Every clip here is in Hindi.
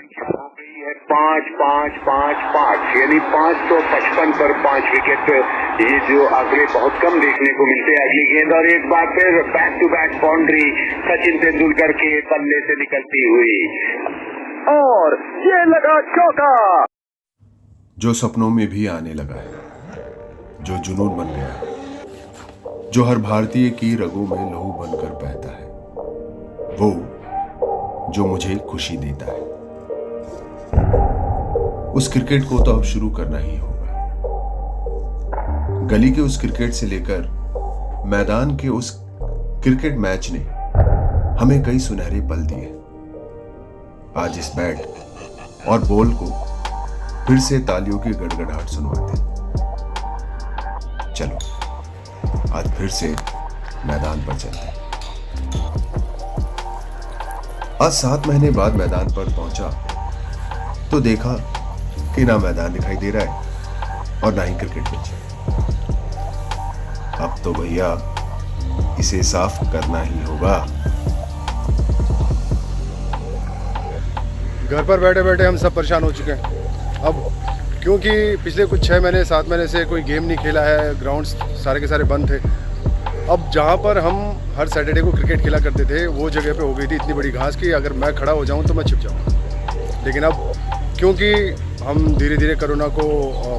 संख्या हो गई है 5-5-5-5, यानी 555 पर 5 विकेट। ये जो आंकड़े बहुत कम देखने को मिलते हैं। अगली गेंद और एक बार फिर back to back boundary Sachin Tendulkar के बल्ले से निकलती हुई, और ये लगा चौका। जो सपनों में भी आने लगा है, जो जुनून बन गया, जो हर भारतीय की रगों में लहू बनकर बहता है, वो जो मुझे खुशी देता है। उस क्रिकेट को तो अब शुरू करना ही होगा। गली के उस क्रिकेट से लेकर मैदान के उस क्रिकेट मैच ने हमें कई सुनहरे पल दिए। आज इस बैट और बॉल को फिर से तालियों की गड़गड़ाहट सुनवाते। चलो आज फिर से मैदान पर चलते हैं। आज 7 महीने बाद मैदान पर पहुंचा तो देखा कि ना मैदान दिखाई दे रहा है और ना ही क्रिकेट पिच। अब तो भैया इसे साफ करना ही होगा। घर पर बैठे बैठे हम सब परेशान हो चुके हैं अब, क्योंकि पिछले कुछ 6 महीने 7 महीने से कोई गेम नहीं खेला है। ग्राउंड्स सारे के सारे बंद थे। अब जहाँ पर हम हर सैटरडे को क्रिकेट खेला करते थे, वो जगह पे हो गई थी इतनी बड़ी घास कि अगर मैं खड़ा हो जाऊँ तो मैं छिप जाऊँ। लेकिन अब क्योंकि हम धीरे धीरे कोरोना को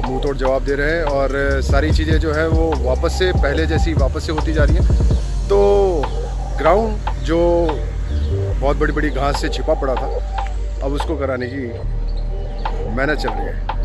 मुंह तोड़ जवाब दे रहे हैं और सारी चीज़ें जो है वो वापस से पहले जैसी वापस से होती जा रही हैं, तो ग्राउंड जो बहुत बड़ी बड़ी घास से छिपा पड़ा था, अब उसको कराने की मेहनत चल रही है।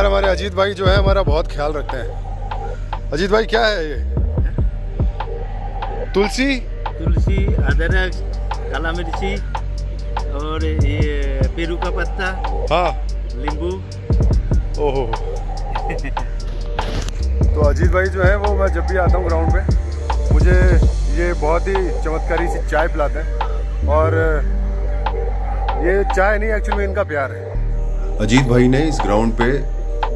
हमारे अजीत भाई जो है हमारा बहुत ख्याल रखते हैं। अजीत भाई क्या है ये? तुलसी अदरक, काला मिर्ची और ये पेरू का पत्ता, हाँ, नींबू। ओहो। तो अजीत भाई जो है वो, मैं जब भी आता हूँ ग्राउंड पे, मुझे ये बहुत ही चमत्कारी सी चाय पिलाते हैं। और ये चाय नहीं, एक्चुअली इनका प्यार है। अजीत भाई ने इस ग्राउंड पे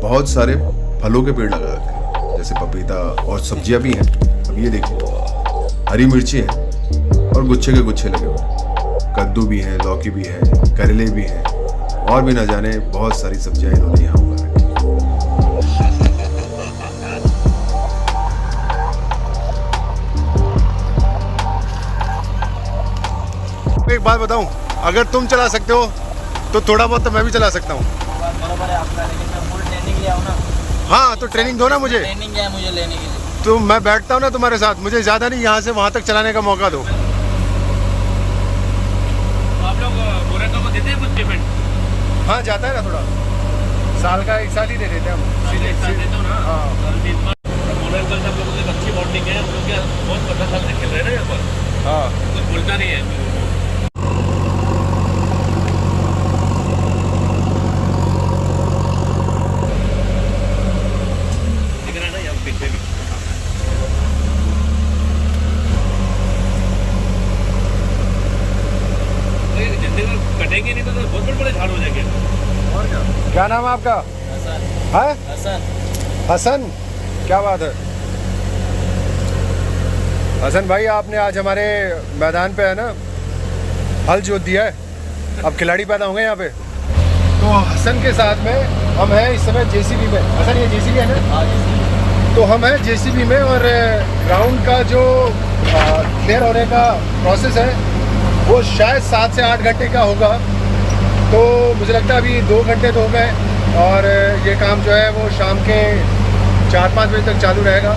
बहुत सारे फलों के पेड़ लगा रखे हैं, जैसे पपीता, और सब्जियां भी हैं। अब ये देखिए, हरी मिर्ची है और गुच्छे के गुच्छे लगे हुए हैं। कद्दू भी है, लौकी भी है, करेले भी हैं, और भी न जाने बहुत सारी सब्जियां इन्होंने यहाँ उगा रखी। एक बात बताऊं, अगर तुम चला सकते हो तो थोड़ा बहुत तो मैं भी चला सकता हूँ। बराबर है आपका, लेकिन मैं फुल ट्रेनिंग लिया हूँ ना। हाँ, तो ट्रेनिंग दो ना मुझे। ट्रेनिंग है मुझे लेने के लिए। तो मैं बैठता हूँ ना तुम्हारे साथ, मुझे ज़्यादा नहीं, यहाँ से वहाँ तक चलाने का मौका दो। तो आप लोग गोरेगा को देते हैं कुछ पेमेंट? हाँ, जाता है ना थोड़ा, साल का 1 साल ही दे देते हैं हम। सीधे एक साथ देते हो ना? हाँ। गोरेगा सब लोगों से अच्छी बॉन्डिंग है, हम लोग क्या बहुत 15 साल से खेल रहे हैं ना यहाँ पर। हाँ, कुछ बोलता नहीं है। कटेंगे नहीं तो बहुत बड़े बड़े झाड़ हो जाएंगे। और क्या नाम है आपका? है हसन। क्या बात है हसन भाई, आपने आज हमारे मैदान पे है ना हल जोत दिया है। अब खिलाड़ी पैदा होंगे यहाँ पे। तो हसन के साथ में हम हैं इस समय जेसीबी में। हसन, ये जेसीबी है ना? तो हम हैं जेसीबी में, और ग्राउंड का जो क्लियर होने का प्रोसेस है वो शायद 7 से 8 घंटे का होगा। तो मुझे लगता है अभी 2 घंटे तो हो गए, और ये काम जो है वो शाम के 4-5 बजे तक चालू रहेगा।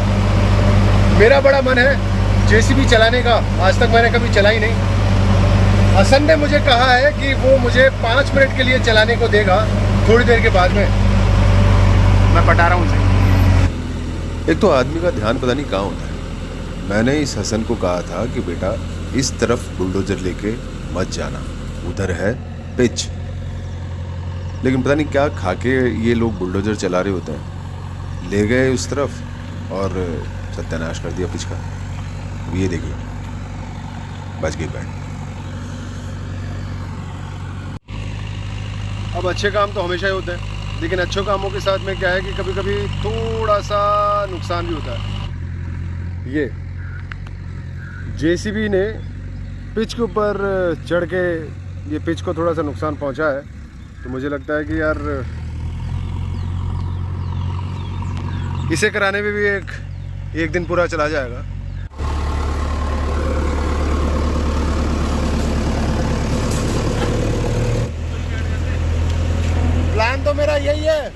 मेरा बड़ा मन है जेसीबी चलाने का आज तक मैंने कभी चलाई नहीं। हसन ने मुझे कहा है कि वो मुझे 5 मिनट के लिए चलाने को देगा, थोड़ी देर के बाद में मैं पटा रहा हूँ उसे। एक तो आदमी का ध्यान पता नहीं कहाँ होता है। मैंने इस हसन को कहा था कि बेटा इस तरफ बुलडोजर लेके मत जाना, उधर है पिच। लेकिन पता नहीं क्या खाके ये लोग बुलडोजर चला रहे होते हैं, ले गए उस तरफ और सत्यानाश कर दिया पिच का। अब ये देखिए बच गई बैंड। अब अच्छे काम तो हमेशा ही होते हैं, लेकिन अच्छे कामों के साथ में क्या है कि कभी कभी थोड़ा सा नुकसान भी होता है। ये जेसीबी ने पिच के ऊपर चढ़ के ये पिच को थोड़ा सा नुकसान पहुंचा है, तो मुझे लगता है कि यार इसे कराने में भी एक दिन पूरा चला जाएगा। प्लान तो मेरा यही है।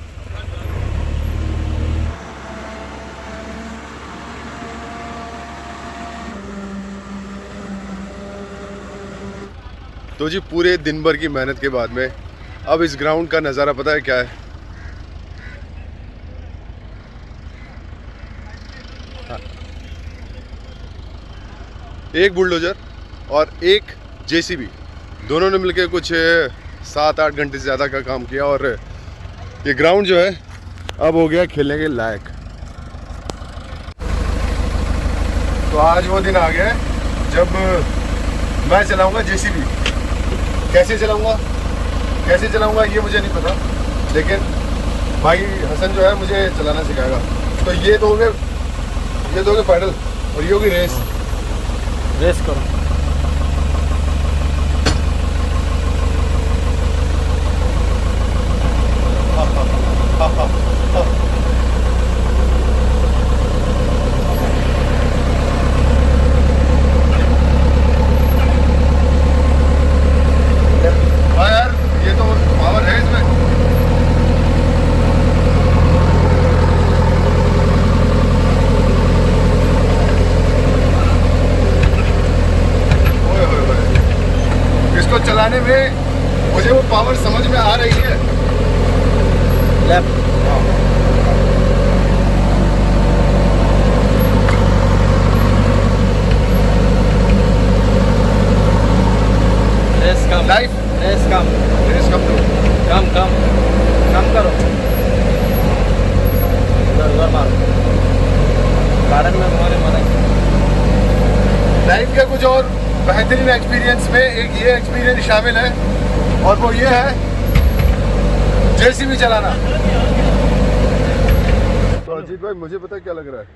तो जी पूरे दिन भर की मेहनत के बाद में अब इस ग्राउंड का नज़ारा पता है क्या है? हाँ। एक बुलडोजर और एक जेसीबी दोनों ने मिलकर कुछ 7-8 घंटे से ज़्यादा का काम किया और ये ग्राउंड जो है अब हो गया खेलने के लायक। तो आज वो दिन आ गया है जब मैं चलाऊंगा जेसीबी। कैसे चलाऊंगा ये मुझे नहीं पता, लेकिन भाई हसन जो है मुझे चलाना सिखाएगा। तो ये दोगे पैडल और ये होगी रेस करो। हाँ यार ये तो पावर है इसमें। ओए होए होए, इसको चलाने में मुझे वो पावर समझ में आ रही है। लेफ्ट रेस कम लाइफ रेस कम रेस कम दो। कम करो। उधर मारो गार्डन में मारे। लाइफ के कुछ और बेहतरीन एक्सपीरियंस में एक ये एक्सपीरियंस शामिल है और वो ये है जेसीबी चलाना। तो अजीत भाई मुझे पता क्या लग रहा है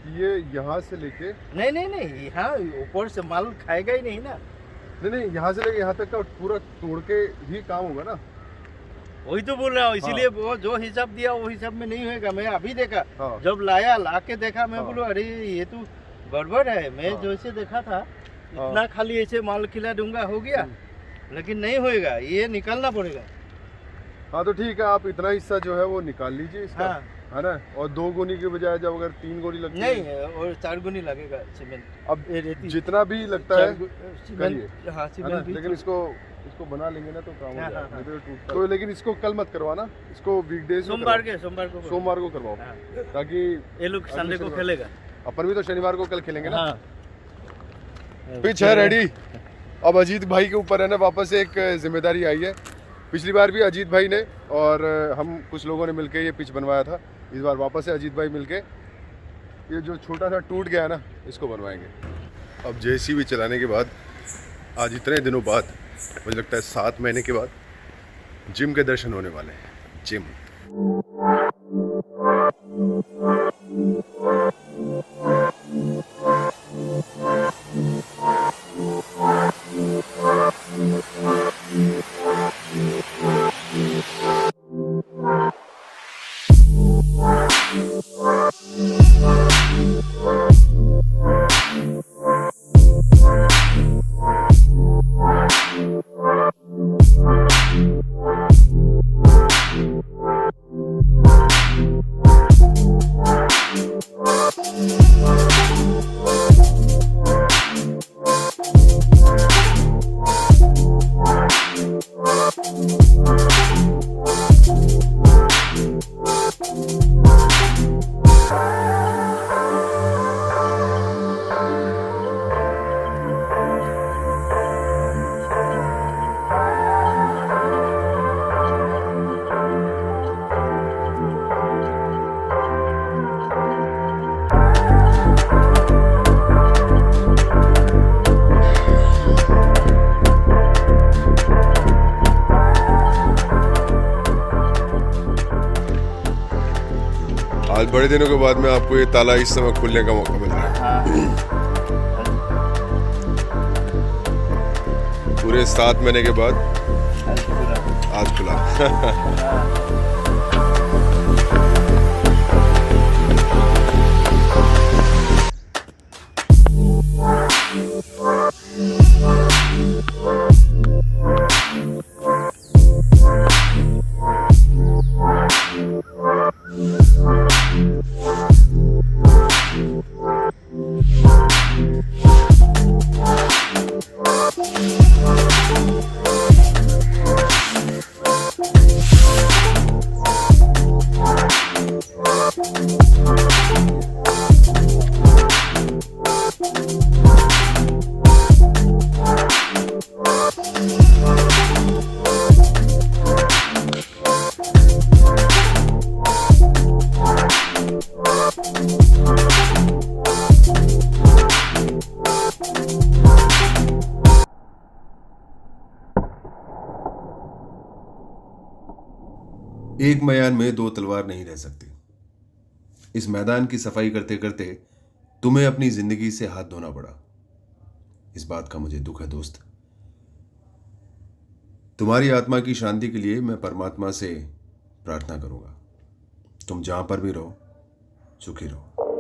कि ये यहाँ से लेके नहीं यहाँ ऊपर से माल खाएगा ही नहीं ना। नहीं यहाँ से लेके यहाँ तक का पूरा तोड़ के ही काम होगा ना। वही तो बोल रहा हूँ, इसीलिए वो जो हिसाब दिया वो हिसाब में नहीं होएगा। मैं अभी देखा हाँ। जब ला के देखा मैं बोलूँ अरे ये तो गड़बड़ है। मैं हाँ। जैसे देखा था इतना खाली ऐसे माल खिला दूंगा हो गया, लेकिन नहीं होएगा, ये निकालना पड़ेगा। हाँ तो ठीक है, आप इतना हिस्सा जो है वो निकाल लीजिए इसका। हाँ। है ना। और 2 गोनी के बजाय जब अगर 3 गोनी लगती है नहीं और 4 गुनी लगेगा सीमेंट। अब ये रेती जितना भी लगता है सीमेंट। करिए। हाँ है ना? सीमेंट भी लेकिन इसको बना लेंगे ना तो काम हो हाँ, जाएगा। हाँ, नहीं तो ये टूटता है। तो लेकिन इसको कल मत करवाना, इसको वीकडेज में सोमवार को करवाओ हाँ। ताकि ये लोग संडे को खेलेगा। अपन भी तो शनिवार को कल खेलेंगे ना। हाँ पिच है रेडी। अब अजीत भाई के ऊपर है ना वापस एक जिम्मेदारी आई है। पिछली बार भी अजीत भाई ने और हम कुछ लोगों ने मिलके ये पिच बनवाया था। इस बार वापस से अजीत भाई मिलके ये जो छोटा सा टूट गया ना इसको बनवाएंगे। अब जेसीबी चलाने के बाद आज इतने दिनों बाद मुझे लगता है 7 महीने के बाद जिम के दर्शन होने वाले हैं। जिम बड़े दिनों के बाद में आपको ये ताला इस समय खुलने का मौका मिल रहा है। हाँ पूरे 7 महीने के बाद आज खुला। एक मैदान में 2 तलवार नहीं रह सकती। इस मैदान की सफाई करते करते तुम्हें अपनी जिंदगी से हाथ धोना पड़ा। इस बात का मुझे दुख है दोस्त। तुम्हारी आत्मा की शांति के लिए मैं परमात्मा से प्रार्थना करूंगा। तुम जहां पर भी रहो, सुखी रहो।